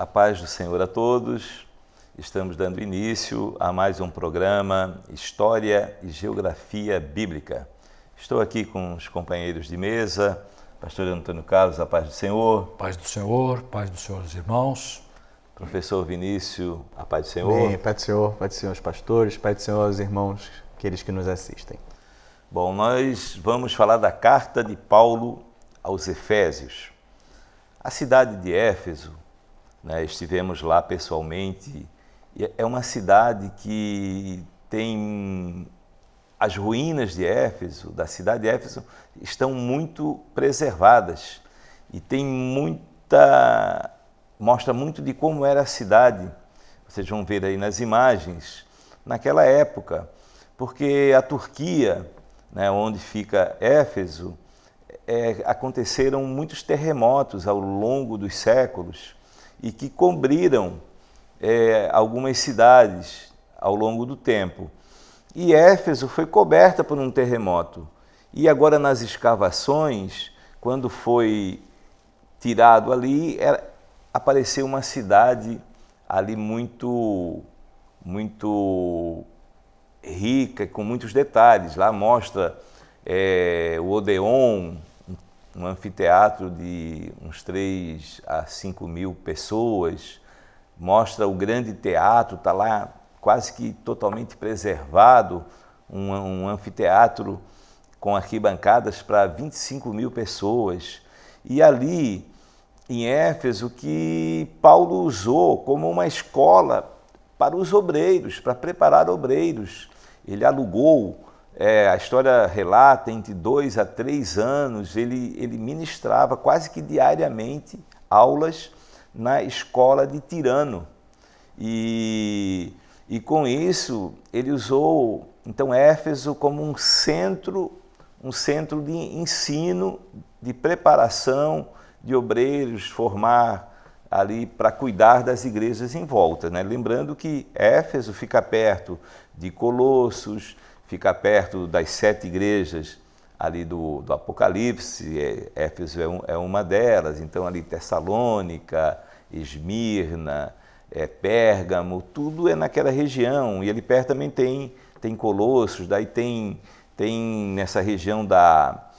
A paz do Senhor a todos. Estamos dando início a mais um programa História e Geografia Bíblica. Estou aqui com os companheiros de mesa, pastor Antônio Carlos, a paz do Senhor. Paz do Senhor, os irmãos. Professor Vinícius, a paz do Senhor. Bem, paz do Senhor os pastores, paz do Senhor aos irmãos, aqueles que nos assistem. Bom, nós vamos falar da carta de Paulo aos Efésios. A cidade de Éfeso, estivemos lá pessoalmente, e é uma cidade que tem as ruínas de Éfeso, da cidade de Éfeso, estão muito preservadas e tem mostra muito de como era a cidade. Vocês vão ver aí nas imagens, naquela época, porque a Turquia, onde fica Éfeso, aconteceram muitos terremotos ao longo dos séculos e que cobriram algumas cidades ao longo do tempo. E Éfeso foi coberta por um terremoto. E agora nas escavações, quando foi tirado ali, apareceu uma cidade ali muito rica, com muitos detalhes. Lá mostra o Odeon, um anfiteatro de uns 3 a 5 mil pessoas, mostra o grande teatro, está lá quase que totalmente preservado, um anfiteatro com arquibancadas para 25 mil pessoas. E ali, em Éfeso, que Paulo usou como uma escola para os obreiros, para preparar obreiros. Ele alugou, a história relata, entre 2 a 3 anos, ele ministrava quase que diariamente aulas na escola de Tirano. E com isso, ele usou, então, Éfeso como um centro de ensino, de preparação de obreiros, formar ali para cuidar das igrejas em volta. Lembrando que Éfeso fica perto de Colossos, fica perto das 7 igrejas ali do Apocalipse. Éfeso é uma delas, então ali Tessalônica, Esmirna, Pérgamo, tudo é naquela região. E ali perto também tem Colossos, daí tem nessa região da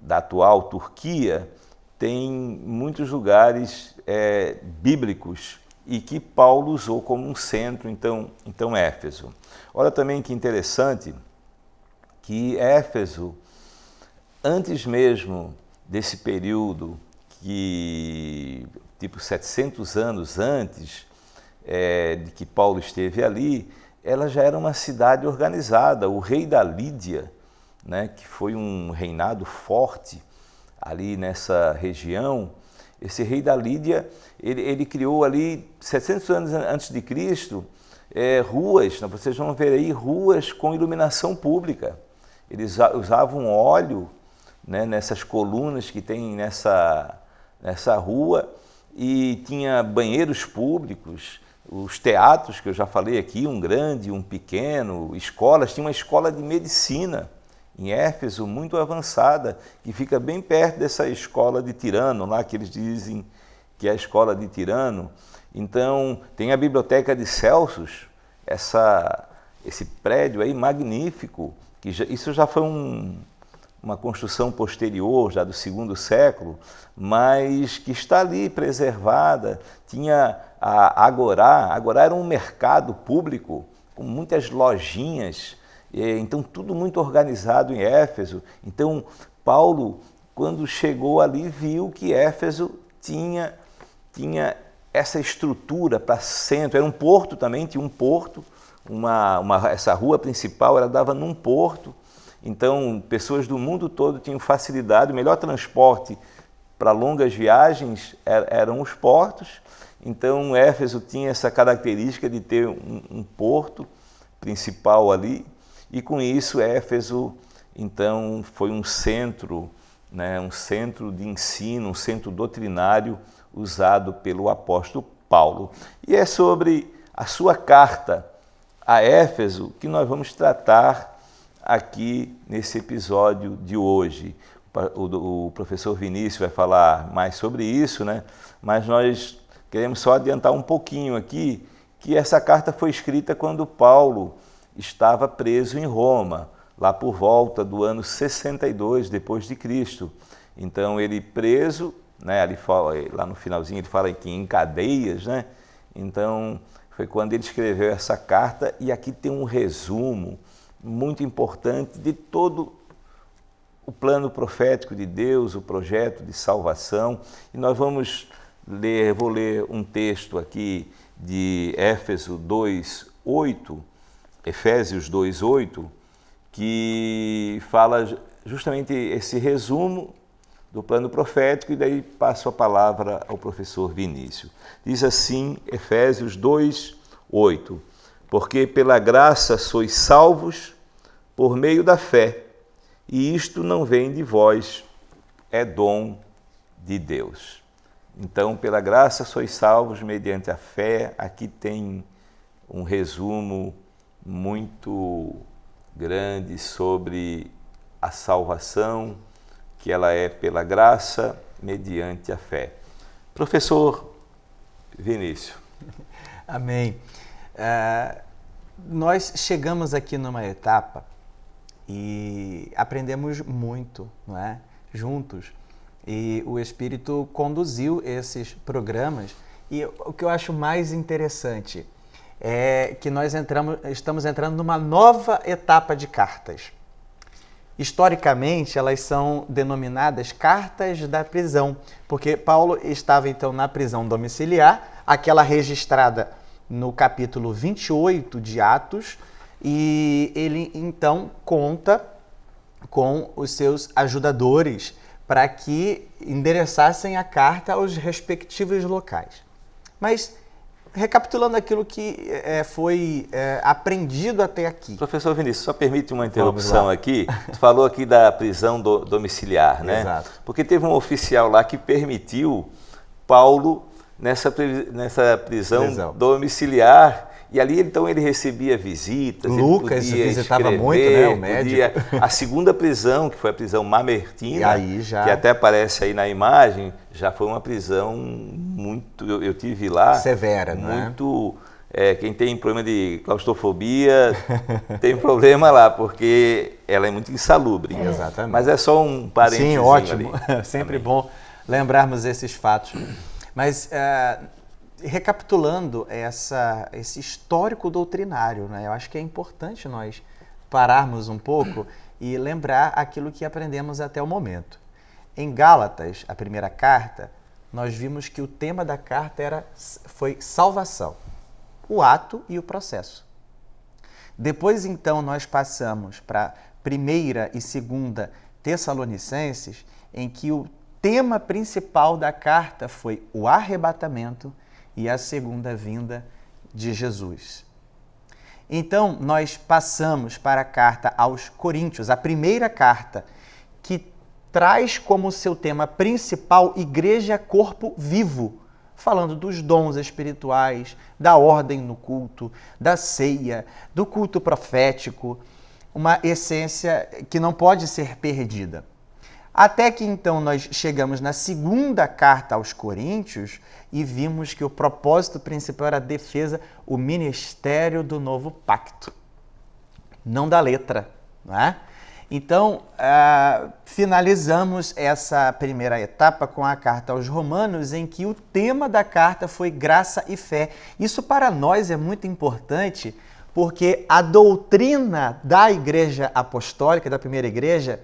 atual Turquia, tem muitos lugares bíblicos e que Paulo usou como um centro, então Éfeso. Olha também que interessante que Éfeso, antes mesmo desse período, tipo 700 anos antes de que Paulo esteve ali, ela já era uma cidade organizada. O rei da Lídia, que foi um reinado forte ali nessa região, esse rei da Lídia, ele criou ali, 700 anos antes de Cristo, ruas, vocês vão ver aí, ruas com iluminação pública. Eles usavam óleo, nessas colunas que tem nessa rua, e tinha banheiros públicos, os teatros que eu já falei aqui, um grande, um pequeno, escolas. Tinha uma escola de medicina em Éfeso, muito avançada, que fica bem perto dessa escola de Tirano, lá que eles dizem que é a escola de Tirano. Então, tem a biblioteca de Celsus, esse prédio aí magnífico, que isso já foi uma construção posterior, já do 2º século, mas que está ali preservada. Tinha a Agorá era um mercado público com muitas lojinhas, então tudo muito organizado em Éfeso. Então Paulo, quando chegou ali, viu que Éfeso tinha essa estrutura para centro. Era um porto também, tinha um porto, essa rua principal, ela dava num porto. Então, pessoas do mundo todo tinham facilidade. O melhor transporte para longas viagens eram os portos. Então, Éfeso tinha essa característica de ter um porto principal ali. E com isso, Éfeso, então, foi um centro de ensino, um centro doutrinário usado pelo apóstolo Paulo. E é sobre a sua carta a Éfeso que nós vamos tratar aqui nesse episódio de hoje. O professor Vinícius vai falar mais sobre isso, mas nós queremos só adiantar um pouquinho aqui, que essa carta foi escrita quando Paulo estava preso em Roma, lá por volta do ano 62 depois de Cristo. Então ele preso, né, lá no finalzinho ele fala que em cadeias, né? Então foi quando ele escreveu essa carta, e aqui tem um resumo muito importante de todo o plano profético de Deus, o projeto de salvação. E nós vamos ler, vou ler um texto aqui de Éfeso 2:8, Efésios 2:8, que fala justamente esse resumo do plano profético, e daí passo a palavra ao professor Vinícius. Diz assim, Efésios 2:8, porque pela graça sois salvos por meio da fé, e isto não vem de vós, é dom de Deus. Então, pela graça sois salvos mediante a fé. Aqui tem um resumo muito grande sobre a salvação, que ela é pela graça mediante a fé. Professor Vinícius. Amém. Nós chegamos aqui numa etapa e aprendemos muito, não é? Juntos. E o Espírito conduziu esses programas. E o que eu acho mais interessante é que nós estamos entrando numa nova etapa de cartas. Historicamente, elas são denominadas cartas da prisão, porque Paulo estava então na prisão domiciliar, aquela registrada no capítulo 28 de Atos, e ele então conta com os seus ajudadores para que endereçassem a carta aos respectivos locais. Mas, recapitulando aquilo que foi aprendido até aqui. Professor Vinícius, só permite uma interrupção aqui. Você falou aqui da prisão domiciliar, né? Exato. Porque teve um oficial lá que permitiu Paulo nessa prisão domiciliar, e ali então ele recebia visitas. Lucas ele visitava muito, né, o médico. A segunda prisão, que foi a prisão Mamertina, aí já... que até aparece aí na imagem, já foi uma prisão muito, eu tive lá, severa, muito, quem tem problema de claustrofobia tem problema lá, porque ela é muito insalubre. Exatamente. Mas é só um parênteses. Sim, ótimo. Ali. Sempre Amém. bom lembrarmos esses fatos. Mas, recapitulando esse histórico doutrinário, né? Eu acho que é importante nós pararmos um pouco e lembrar aquilo que aprendemos até o momento. Em Gálatas, a primeira carta, nós vimos que o tema da carta foi salvação, o ato e o processo. Depois, então, nós passamos para 1ª e 2ª Tessalonicenses, em que o tema principal da carta foi o arrebatamento e a segunda vinda de Jesus. Então, nós passamos para a carta aos Coríntios, a primeira carta, que traz como seu tema principal Igreja Corpo Vivo, falando dos dons espirituais, da ordem no culto, da ceia, do culto profético, uma essência que não pode ser perdida. Até que então nós chegamos na segunda carta aos Coríntios e vimos que o propósito principal era a defesa, o ministério do novo pacto, não da letra, não é? Então, finalizamos essa primeira etapa com a carta aos Romanos, em que o tema da carta foi graça e fé. Isso para nós é muito importante, porque a doutrina da Igreja Apostólica, da primeira igreja,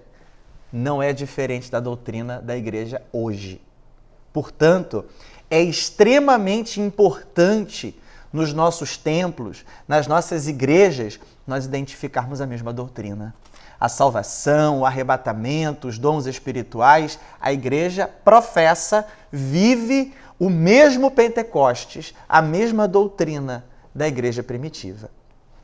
não é diferente da doutrina da igreja hoje. Portanto, é extremamente importante nos nossos templos, nas nossas igrejas, nós identificarmos a mesma doutrina. A salvação, o arrebatamento, os dons espirituais, a igreja professa, vive o mesmo Pentecostes, a mesma doutrina da igreja primitiva.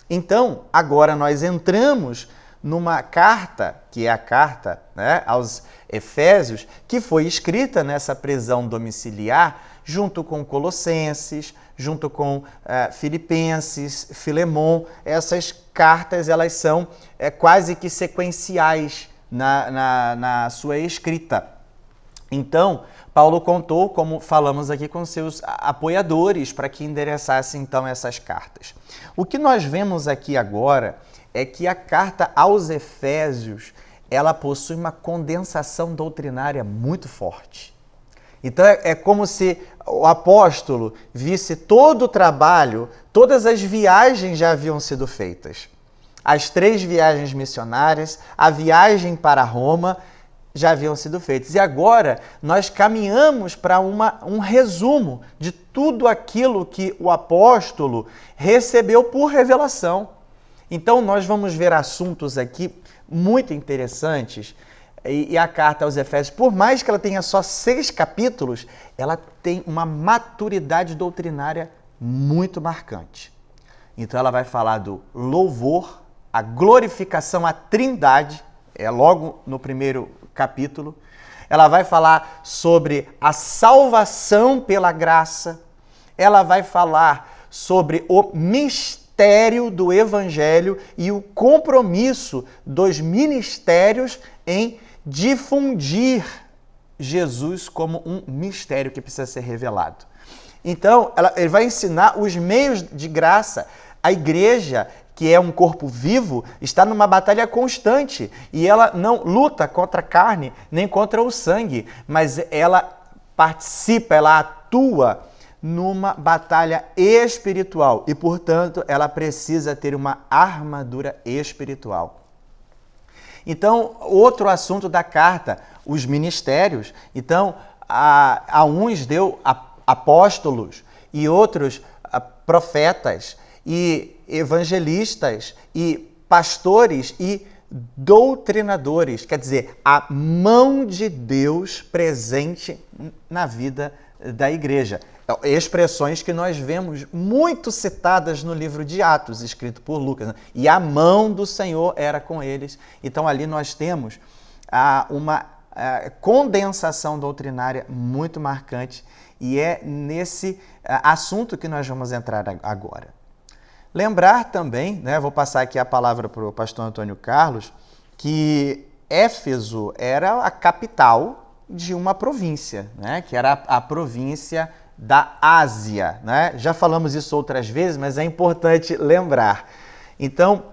Então, agora nós entramos numa carta, que é a carta, né, aos Efésios, que foi escrita nessa prisão domiciliar, junto com Colossenses, junto com Filipenses, Filemon. Essas cartas elas são quase que sequenciais na sua escrita. Então, Paulo contou, como falamos aqui, com seus apoiadores para que endereçassem então essas cartas. O que nós vemos aqui agora é que a carta aos Efésios, ela possui uma condensação doutrinária muito forte. Então é como se o apóstolo visse todo o trabalho, todas as viagens já haviam sido feitas. As 3 viagens missionárias, a viagem para Roma já haviam sido feitas. E agora nós caminhamos para um resumo de tudo aquilo que o apóstolo recebeu por revelação. Então nós vamos ver assuntos aqui muito interessantes. E a carta aos Efésios, por mais que ela tenha só 6 capítulos, ela tem uma maturidade doutrinária muito marcante. Então ela vai falar do louvor, a glorificação à Trindade, é logo no primeiro capítulo. Ela vai falar sobre a salvação pela graça. Ela vai falar sobre o mistério do Evangelho e o compromisso dos ministérios em difundir Jesus como um mistério que precisa ser revelado. Então, ele vai ensinar os meios de graça. A igreja, que é um corpo vivo, está numa batalha constante e ela não luta contra a carne nem contra o sangue, mas ela participa, ela atua numa batalha espiritual e, portanto, ela precisa ter uma armadura espiritual. Então, outro assunto da carta, os ministérios. Então, a uns deu apóstolos e outros profetas e evangelistas e pastores e doutrinadores. Quer dizer, a mão de Deus presente na vida da igreja. Expressões que nós vemos muito citadas no livro de Atos, escrito por Lucas. Né? E a mão do Senhor era com eles. Então ali nós temos uma condensação doutrinária muito marcante e é nesse assunto que nós vamos entrar agora. Lembrar também, né, vou passar aqui a palavra para o pastor Antônio Carlos, que Éfeso era a capital de uma província, né, que era a província da Ásia, né? Já falamos isso outras vezes, mas é importante lembrar. Então,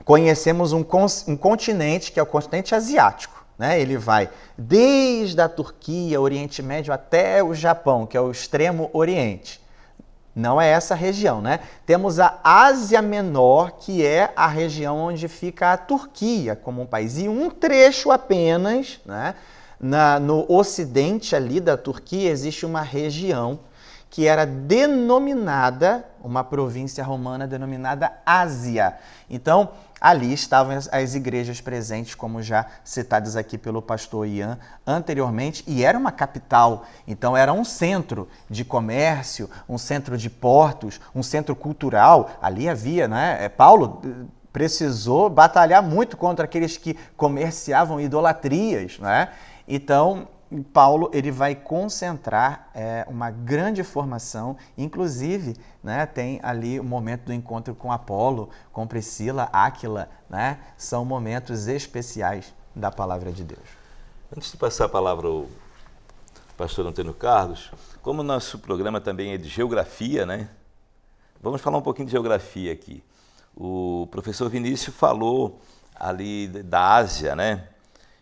conhecemos um continente que é o continente asiático, né? Ele vai desde a Turquia, Oriente Médio, até o Japão, que é o extremo Oriente. Não é essa região, né? Temos a Ásia Menor, que é a região onde fica a Turquia como um país, e um trecho apenas, né? No ocidente ali da Turquia existe uma região que era denominada, uma província romana denominada Ásia. Então, ali estavam as igrejas presentes, como já citadas aqui pelo pastor Ian anteriormente, e era uma capital. Então, era um centro de comércio, um centro de portos, um centro cultural. Ali havia, né? Paulo precisou batalhar muito contra aqueles que comerciavam idolatrias, né? Então, Paulo ele vai concentrar uma grande formação, inclusive, né, tem ali o momento do encontro com Apolo, com Priscila, Áquila, né, são momentos especiais da palavra de Deus. Antes de passar a palavra ao pastor Antônio Carlos, como o nosso programa também é de geografia, né, vamos falar um pouquinho de geografia aqui. O professor Vinícius falou ali da Ásia, né?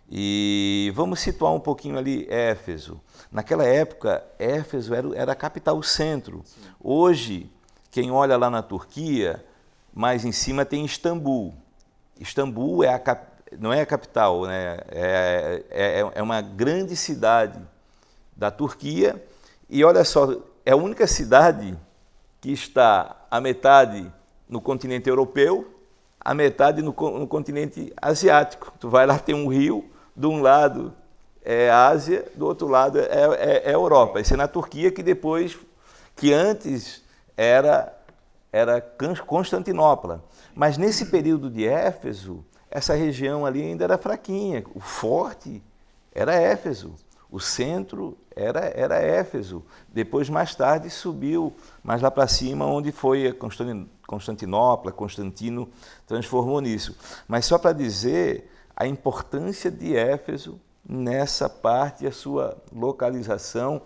E vamos situar um pouquinho ali Éfeso. Naquela época, Éfeso era a capital, o centro. Hoje, quem olha lá na Turquia, mais em cima tem Istambul. Istambul não é a capital, né? É uma grande cidade da Turquia. E olha só, é a única cidade que está a metade no continente europeu, a metade no continente asiático. Tu vai lá, tem um rio, de um lado é Ásia, do outro lado é Europa. Isso é na Turquia, que antes era Constantinopla. Mas nesse período de Éfeso, essa região ali ainda era fraquinha. O forte era Éfeso, o centro era Éfeso. Depois, mais tarde, subiu mais lá para cima, onde foi Constantinopla, Constantino transformou nisso. Mas só para dizer a importância de Éfeso nessa parte, a sua localização.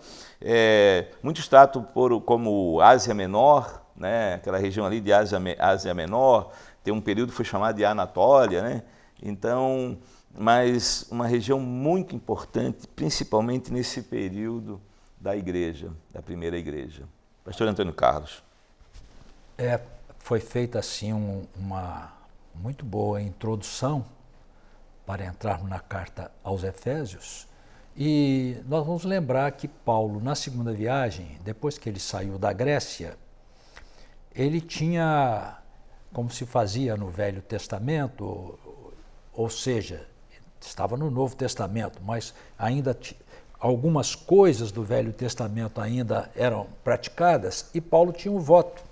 Muito tratam como Ásia Menor, né? Aquela região ali de Ásia Menor, tem um período que foi chamado de Anatólia, né? Então, mas uma região muito importante, principalmente nesse período da igreja, da primeira igreja. Pastor Antônio Carlos. Foi feita assim uma muito boa introdução para entrarmos na carta aos Efésios, e nós vamos lembrar que Paulo, na segunda viagem, depois que ele saiu da Grécia, ele tinha, como se fazia no Velho Testamento, ou seja, estava no Novo Testamento, mas ainda algumas coisas do Velho Testamento ainda eram praticadas, e Paulo tinha um voto.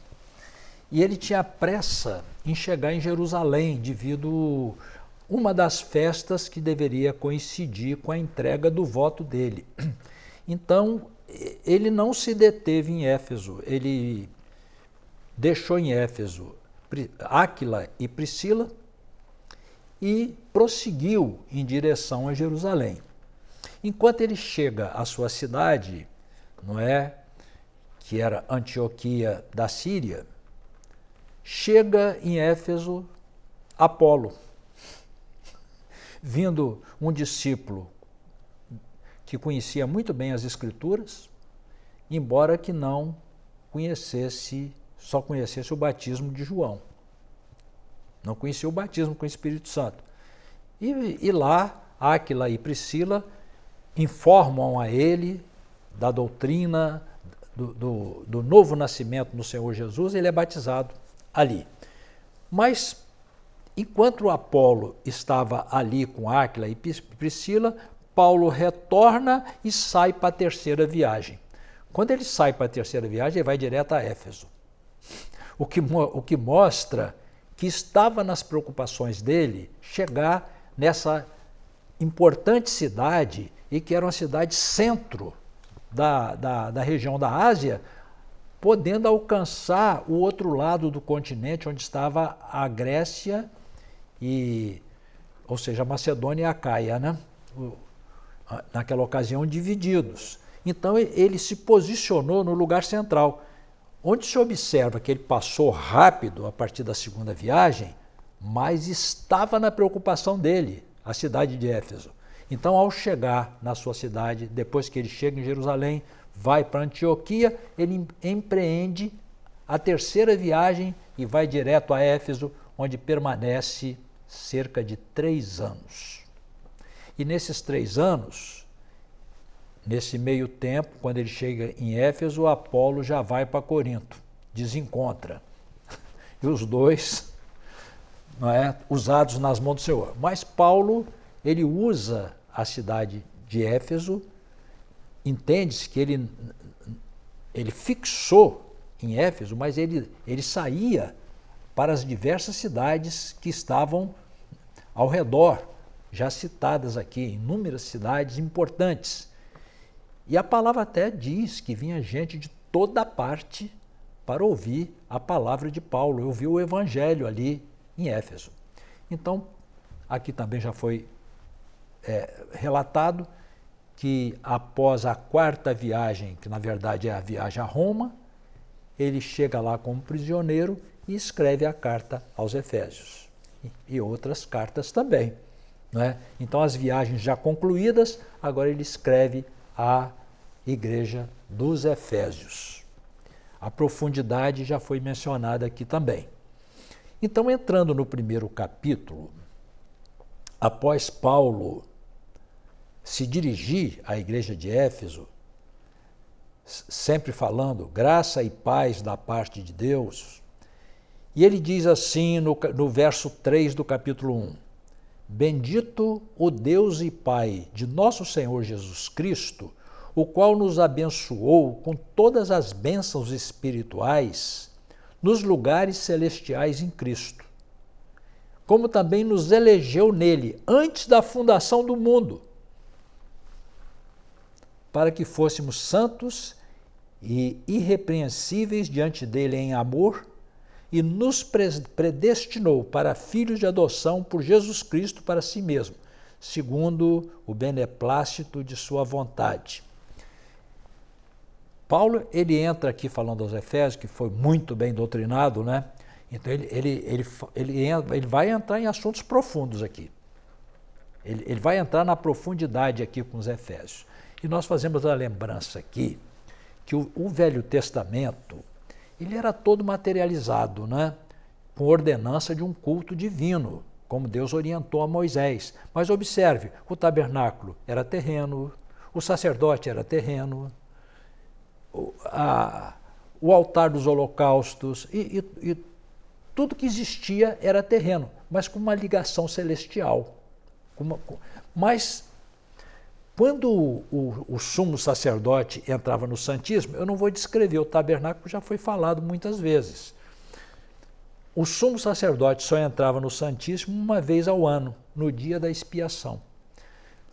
E ele tinha pressa em chegar em Jerusalém, devido uma das festas que deveria coincidir com a entrega do voto dele. Então, ele não se deteve em Éfeso, ele deixou em Éfeso Áquila e Priscila e prosseguiu em direção a Jerusalém. Enquanto ele chega à sua cidade, que era Antioquia da Síria, chega em Éfeso Apolo, vindo um discípulo que conhecia muito bem as Escrituras, embora que não só conhecesse o batismo de João. Não conhecia o batismo com o Espírito Santo. E lá, Áquila e Priscila informam a ele da doutrina do novo nascimento no Senhor Jesus, ele é batizado ali. Mas, enquanto o Apolo estava ali com Áquila e Priscila, Paulo retorna e sai para a terceira viagem. Quando ele sai para a terceira viagem, ele vai direto a Éfeso. O que mostra que estava nas preocupações dele chegar nessa importante cidade, e que era uma cidade centro da região da Ásia, podendo alcançar o outro lado do continente, onde estava a Grécia, ou seja, a Macedônia e a Acaia, né? Naquela ocasião divididos. Então ele se posicionou no lugar central, onde se observa que ele passou rápido a partir da segunda viagem, mas estava na preocupação dele, a cidade de Éfeso. Então, ao chegar na sua cidade, depois que ele chega em Jerusalém, vai para Antioquia, ele empreende a terceira viagem e vai direto a Éfeso, onde permanece cerca de 3 anos. E nesses 3 anos, nesse meio tempo, quando ele chega em Éfeso, Apolo já vai para Corinto, desencontra. E os dois, usados nas mãos do Senhor. Mas Paulo, ele usa a cidade de Éfeso, entende-se que ele fixou em Éfeso, mas ele saía para as diversas cidades que estavam ao redor, já citadas aqui, inúmeras cidades importantes. E a palavra até diz que vinha gente de toda parte para ouvir a palavra de Paulo, ouvir o evangelho ali em Éfeso. Então, aqui também já foi relatado que após a 4ª viagem, que na verdade é a viagem a Roma, ele chega lá como prisioneiro e escreve a carta aos Efésios e outras cartas também. Então, as viagens já concluídas, agora ele escreve a igreja dos Efésios. A profundidade já foi mencionada aqui também. Então, entrando no primeiro capítulo, após Paulo se dirigir à igreja de Éfeso, sempre falando graça e paz da parte de Deus, e ele diz assim no verso 3 do capítulo 1, bendito o Deus e Pai de nosso Senhor Jesus Cristo, o qual nos abençoou com todas as bênçãos espirituais nos lugares celestiais em Cristo, como também nos elegeu nele antes da fundação do mundo, para que fôssemos santos e irrepreensíveis diante dele em amor, e nos predestinou para filhos de adoção por Jesus Cristo para si mesmo, segundo o beneplácito de sua vontade. Paulo, ele entra aqui falando aos Efésios, que foi muito bem doutrinado, né? Então ele vai entrar em assuntos profundos aqui. Ele vai entrar na profundidade aqui com os Efésios. E nós fazemos a lembrança aqui que o Velho Testamento, ele era todo materializado, né? Com ordenança de um culto divino, como Deus orientou a Moisés. Mas observe, o tabernáculo era terreno, o sacerdote era terreno, o altar dos holocaustos e tudo que existia era terreno, mas com uma ligação celestial. Mas quando o sumo sacerdote entrava no Santíssimo, eu não vou descrever, o tabernáculo já foi falado muitas vezes. O sumo sacerdote só entrava no Santíssimo uma vez ao ano, no dia da expiação.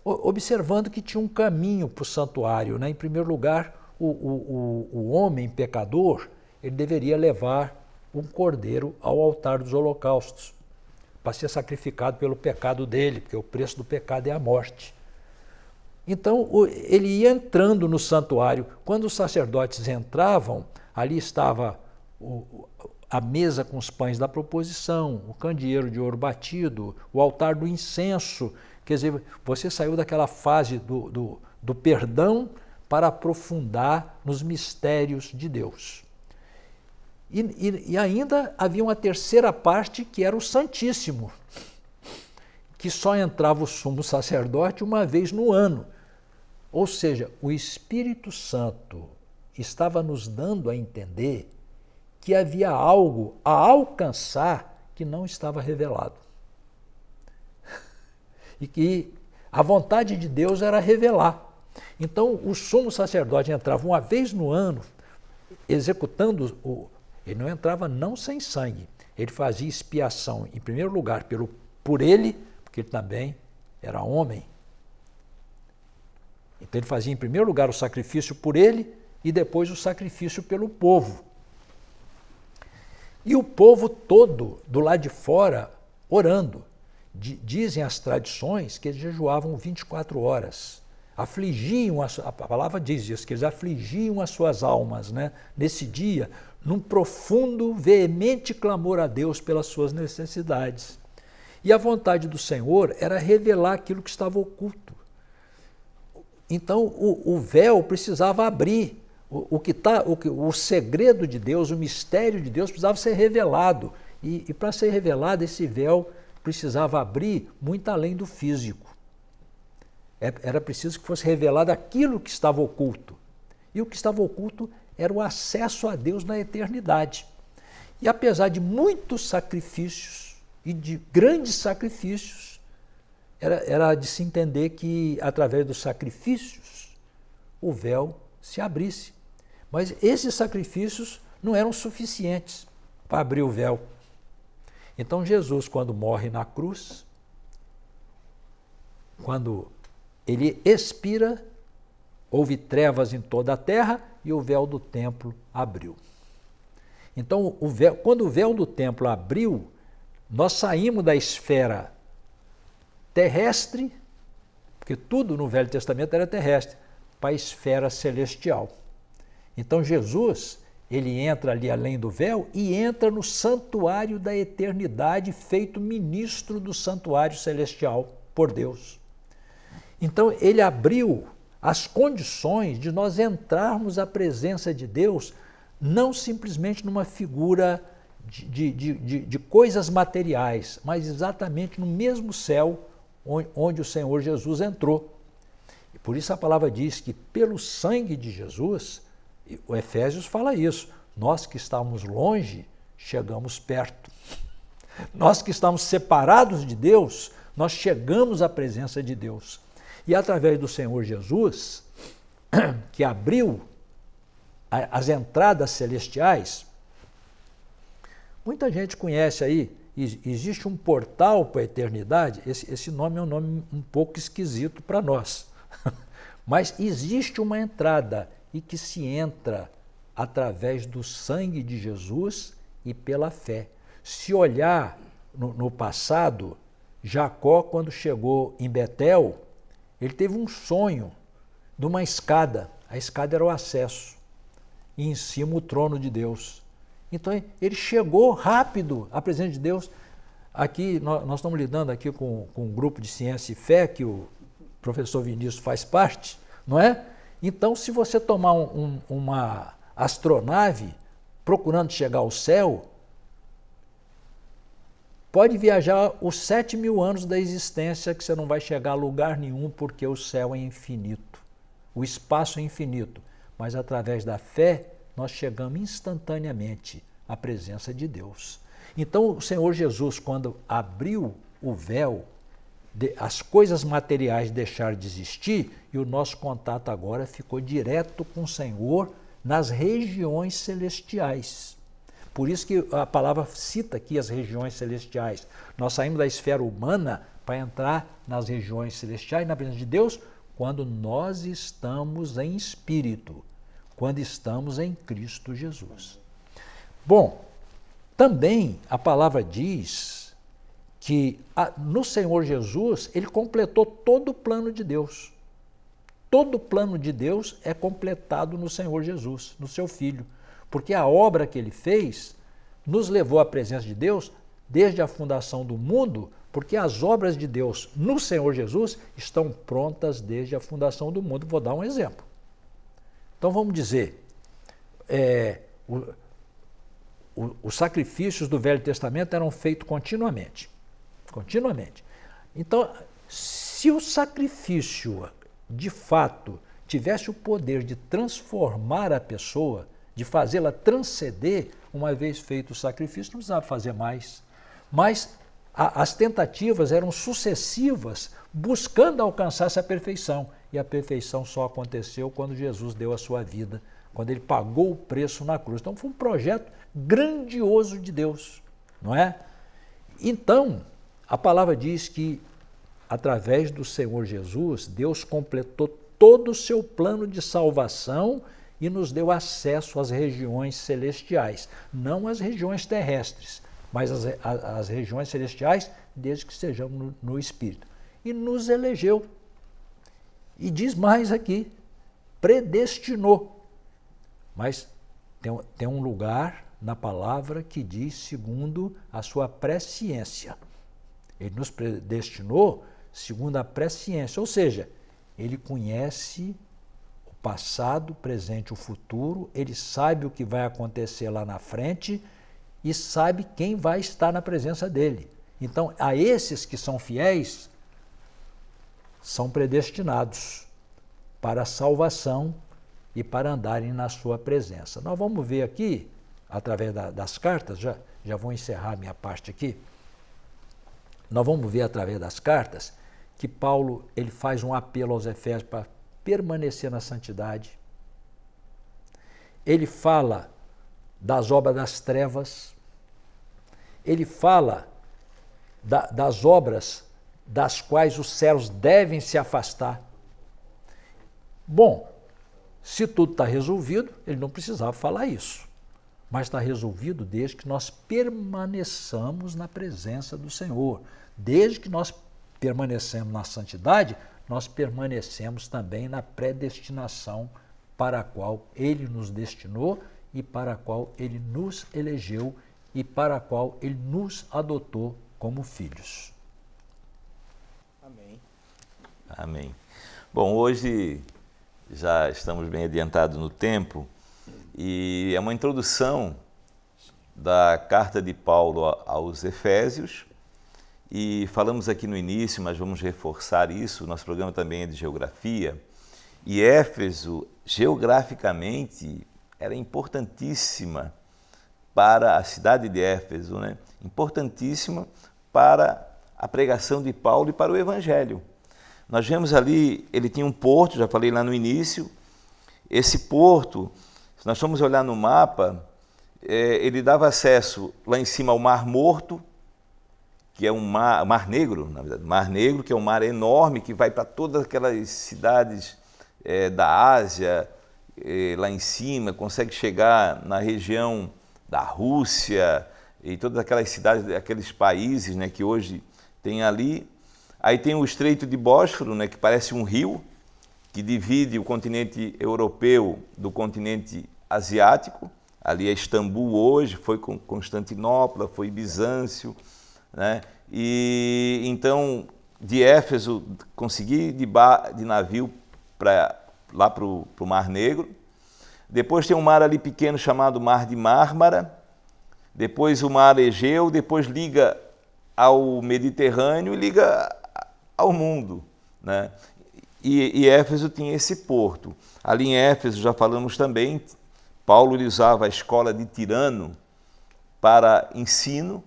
Observando que tinha um caminho para o santuário, né? Em primeiro lugar, o homem pecador, ele deveria levar um cordeiro ao altar dos holocaustos, para ser sacrificado pelo pecado dele, porque o preço do pecado é a morte. Então, ele ia entrando no santuário. Quando os sacerdotes entravam, ali estava a mesa com os pães da proposição, o candeeiro de ouro batido, o altar do incenso. Quer dizer, você saiu daquela fase do perdão para aprofundar nos mistérios de Deus. E ainda havia uma terceira parte, que era o Santíssimo, que só entrava o sumo sacerdote uma vez no ano. Ou seja, o Espírito Santo estava nos dando a entender que havia algo a alcançar que não estava revelado. E que a vontade de Deus era revelar. Então, o sumo sacerdote entrava uma vez no ano, executando ele não entrava não sem sangue, ele fazia expiação, em primeiro lugar, por ele, porque ele também era homem. Então ele fazia em primeiro lugar o sacrifício por ele e depois o sacrifício pelo povo. E o povo todo, do lado de fora, orando. Dizem as tradições que eles jejuavam 24 horas. Afligiam, a palavra diz isso, que eles afligiam as suas almas, né? Nesse dia, num profundo, veemente clamor a Deus pelas suas necessidades. E a vontade do Senhor era revelar aquilo que estava oculto. Então, o véu precisava abrir. O segredo de Deus, o mistério de Deus precisava ser revelado. E para ser revelado, esse véu precisava abrir muito além do físico. Era preciso que fosse revelado aquilo que estava oculto. E o que estava oculto era o acesso a Deus na eternidade. E apesar de muitos sacrifícios, e de grandes sacrifícios, era de se entender que, através dos sacrifícios, o véu se abrisse. Mas esses sacrifícios não eram suficientes para abrir o véu. Então Jesus, quando morre na cruz, quando ele expira, houve trevas em toda a terra e o véu do templo abriu. Então, quando o véu do templo abriu, nós saímos da esfera terrestre, porque tudo no Velho Testamento era terrestre, para a esfera celestial. Então Jesus, ele entra ali além do véu e entra no santuário da eternidade, feito ministro do santuário celestial por Deus. Então ele abriu as condições de nós entrarmos à presença de Deus, não simplesmente numa figura de coisas materiais, mas exatamente no mesmo céu onde o Senhor Jesus entrou. E por isso a palavra diz que pelo sangue de Jesus, o Efésios fala isso, nós que estávamos longe, chegamos perto. Nós que estamos separados de Deus, nós chegamos à presença de Deus. E através do Senhor Jesus, que abriu as entradas celestiais, muita gente conhece aí, existe um portal para a eternidade, esse nome é um nome um pouco esquisito para nós, mas existe uma entrada e que se entra através do sangue de Jesus e pela fé. Se olhar no passado, Jacó, quando chegou em Betel, ele teve um sonho de uma escada. A escada era o acesso. E em cima o trono de Deus. Então ele chegou rápido à presença de Deus. Aqui, nós estamos lidando aqui com um grupo de ciência e fé, que o professor Vinícius faz parte, não é? Então, se você tomar uma astronave procurando chegar ao céu, pode viajar os 7.000 anos da existência que você não vai chegar a lugar nenhum, porque o céu é infinito, o espaço é infinito. Mas através da fé, nós chegamos instantaneamente à presença de Deus. Então, o Senhor Jesus, quando abriu o véu, as coisas materiais deixaram de existir e o nosso contato agora ficou direto com o Senhor nas regiões celestiais. Por isso que a palavra cita aqui as regiões celestiais. Nós saímos da esfera humana para entrar nas regiões celestiais, na presença de Deus, quando nós estamos em espírito, quando estamos em Cristo Jesus. Bom, também a palavra diz que no Senhor Jesus ele completou todo o plano de Deus. Todo o plano de Deus é completado no Senhor Jesus, no seu Filho. Porque a obra que ele fez nos levou à presença de Deus desde a fundação do mundo, porque as obras de Deus no Senhor Jesus estão prontas desde a fundação do mundo. Vou dar um exemplo. Então vamos dizer, os sacrifícios do Velho Testamento eram feitos continuamente. Então, se o sacrifício, de fato, tivesse o poder de transformar a pessoa, de fazê-la transcender, uma vez feito o sacrifício, não precisava fazer mais. Mas as tentativas eram sucessivas, buscando alcançar essa perfeição. E a perfeição só aconteceu quando Jesus deu a sua vida, quando ele pagou o preço na cruz. Então foi um projeto grandioso de Deus, não é? Então, a palavra diz que, através do Senhor Jesus, Deus completou todo o seu plano de salvação e nos deu acesso às regiões celestiais, não às regiões terrestres, mas às regiões celestiais, desde que estejamos no Espírito. E nos elegeu. E diz mais aqui, predestinou. Mas tem um lugar na palavra que diz segundo a sua presciência. Ele nos predestinou segundo a presciência, ou seja, ele conhece o passado, o presente e o futuro, ele sabe o que vai acontecer lá na frente e sabe quem vai estar na presença dele. Então, a esses que são fiéis, são predestinados para a salvação e para andarem na sua presença. Nós vamos ver aqui, através das cartas, já vou encerrar minha parte aqui, nós vamos ver através das cartas que Paulo ele faz um apelo aos Efésios para permanecer na santidade. Ele fala das obras das trevas, ele fala das obras das quais os céus devem se afastar. Bom, se tudo está resolvido, ele não precisava falar isso. Mas está resolvido desde que nós permaneçamos na presença do Senhor. Desde que nós permanecemos na santidade, nós permanecemos também na predestinação para a qual Ele nos destinou e para a qual Ele nos elegeu e para a qual Ele nos adotou como filhos. Amém. Amém. Bom, hoje já estamos bem adiantados no tempo e é uma introdução da carta de Paulo aos Efésios e falamos aqui no início, mas vamos reforçar isso, nosso programa também é de geografia e Éfeso, geograficamente, era importantíssima para a cidade de Éfeso, né? Importantíssima para a pregação de Paulo e para o Evangelho. Nós vemos ali, ele tinha um porto, já falei lá no início, esse porto, se nós formos olhar no mapa, ele dava acesso lá em cima ao Mar Morto, que é um mar Negro, na verdade, Mar Negro, que é um mar enorme, que vai para todas aquelas cidades da Ásia, lá em cima, consegue chegar na região da Rússia e todas aquelas cidades, aqueles países, né, que hoje tem ali. Aí tem o Estreito de Bósforo, né, que parece um rio, que divide o continente europeu do continente asiático. Ali é Istambul hoje, foi Constantinopla, foi Bizâncio, né? E então de Éfeso consegui de navio lá para o Mar Negro. Depois tem um mar ali pequeno chamado Mar de Mármara, depois o Mar Egeu, depois liga ao Mediterrâneo e liga ao mundo, né? E Éfeso tinha esse porto. Ali em Éfeso, já falamos também, Paulo usava a escola de Tirano para ensino,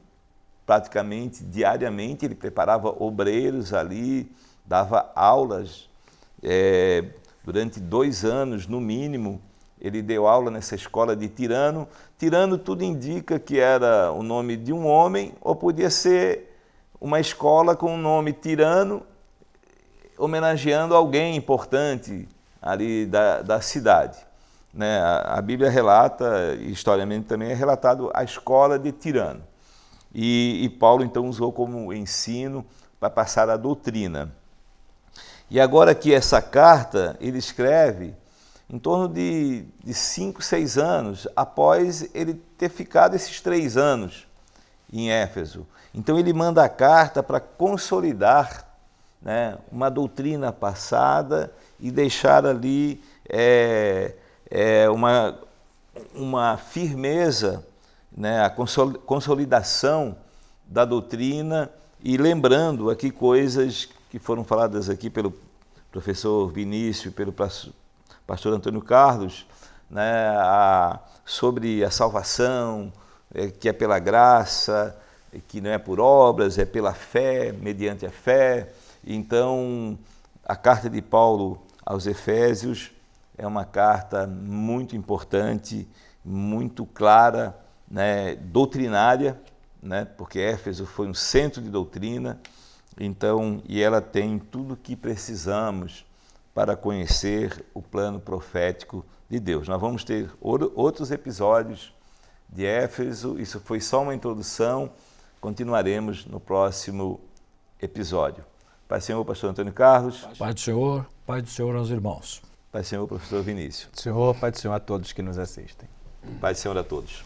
praticamente diariamente. Ele preparava obreiros ali, dava aulas. Durante 2 anos, no mínimo, ele deu aula nessa escola de Tirano. Tirano, tudo indica que era o nome de um homem, ou podia ser uma escola com o nome Tirano, homenageando alguém importante ali da cidade, né? A Bíblia relata, e historicamente também é relatado, a escola de Tirano. E Paulo então usou como ensino para passar a doutrina. E agora que essa carta ele escreve em torno de 5, 6 anos após ele ter ficado esses 3 anos em Éfeso. Então ele manda a carta para consolidar, né, uma doutrina passada e deixar ali uma firmeza, né, a consolidação da doutrina, e lembrando aqui coisas que foram faladas aqui pelo professor Vinícius e pelo pastor Antônio Carlos, né, sobre a salvação, que é pela graça, que não é por obras, é pela fé, mediante a fé. Então, a carta de Paulo aos Efésios é uma carta muito importante, muito clara, né, doutrinária, né, porque Éfeso foi um centro de doutrina, então, e ela tem tudo o que precisamos para conhecer o plano profético de Deus. Nós vamos ter outros episódios de Éfeso, isso foi só uma introdução, continuaremos no próximo episódio. Pai do Senhor, pastor Antônio Carlos. Pai do Senhor aos irmãos. Pai do Senhor, professor Vinícius. Senhor, Pai do Senhor a todos que nos assistem. Pai do Senhor a todos.